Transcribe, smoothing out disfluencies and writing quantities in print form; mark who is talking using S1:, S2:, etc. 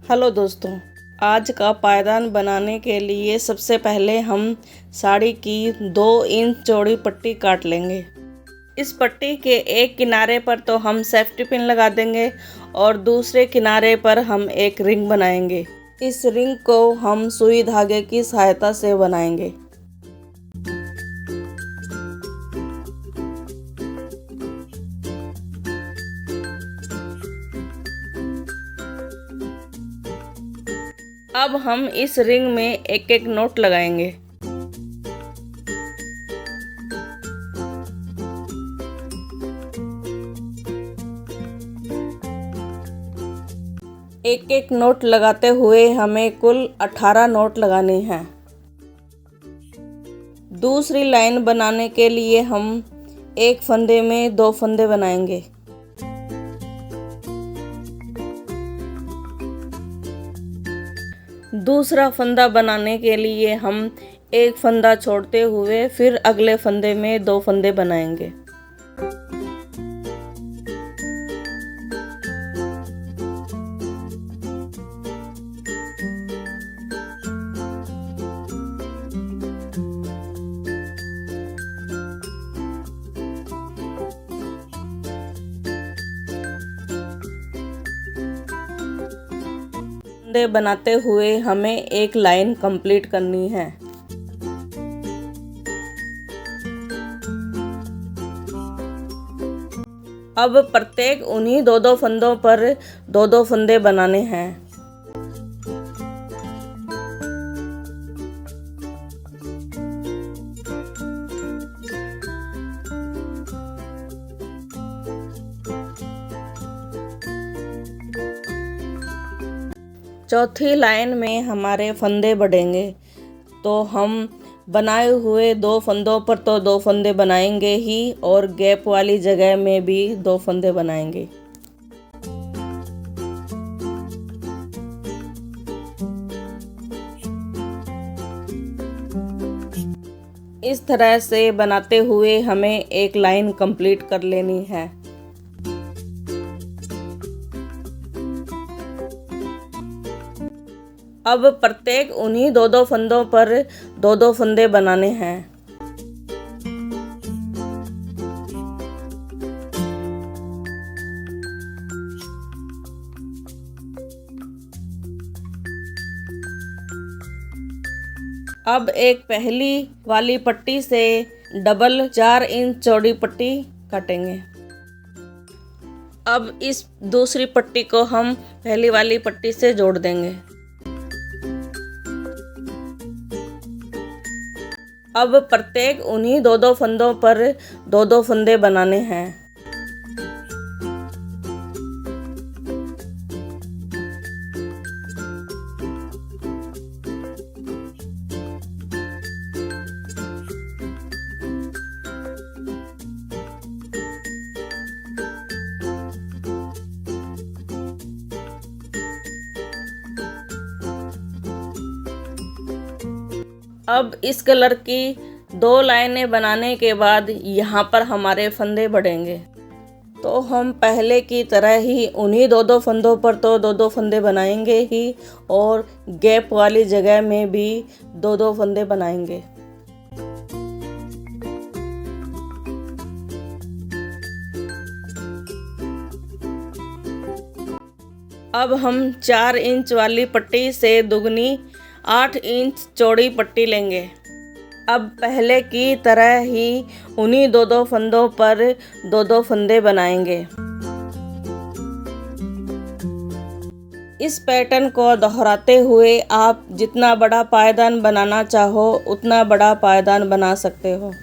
S1: Hello दोस्तों, आज का पायदान बनाने के लिए सबसे पहले हम साड़ी की 2 इंच चौड़ी पट्टी काट लेंगे। इस पट्टी के एक किनारे पर तो हम सेफ्टी पिन लगा देंगे और दूसरे किनारे पर हम एक रिंग बनाएंगे। इस रिंग को हम सुई धागे की सहायता से बनाएंगे। अब हम इस रिंग में एक एक नोट लगाएंगे। एक एक नोट लगाते हुए हमें कुल 18 नोट लगाने हैं। दूसरी लाइन बनाने के लिए हम एक फंदे में 2 फंदे बनाएंगे। दूसरा फंदा बनाने के लिए हम एक फंदा छोड़ते हुए फिर अगले फंदे में 2 फंदे बनाएंगे। फंदे बनाते हुए हमें एक लाइन कंप्लीट करनी है। अब प्रत्येक उन्हीं 2-2 फंदों पर 2-2 फंदे बनाने हैं। चौथी लाइन में हमारे फंदे बढ़ेंगे, तो हम बनाए हुए 2 फंदों पर तो 2 फंदे बनाएंगे ही और गैप वाली जगह में भी 2 फंदे बनाएंगे। इस तरह से बनाते हुए हमें एक लाइन कंप्लीट कर लेनी है। अब प्रत्येक उन्हीं 2-2 फंदों पर 2-2 फंदे बनाने हैं। अब एक पहली वाली पट्टी से डबल 4 इंच चौड़ी पट्टी काटेंगे। अब इस दूसरी पट्टी को हम पहली वाली पट्टी से जोड़ देंगे। अब प्रत्येक उन्हीं 2-2 फंदों पर 2-2 फंदे बनाने हैं। अब इस कलर की 2 लाइनें बनाने के बाद यहाँ पर हमारे फंदे बढ़ेंगे, तो हम पहले की तरह ही उन्हीं 2-2 फंदों पर तो 2-2 फंदे बनाएंगे ही और गैप वाली जगह में भी 2-2 फंदे बनाएंगे। अब हम 4 इंच वाली पट्टी से दुगनी 8 इंच चौड़ी पट्टी लेंगे। अब पहले की तरह ही उन्हीं 2-2 फंदों पर 2-2 फंदे बनाएंगे। इस पैटर्न को दोहराते हुए आप जितना बड़ा पायदान बनाना चाहो उतना बड़ा पायदान बना सकते हो।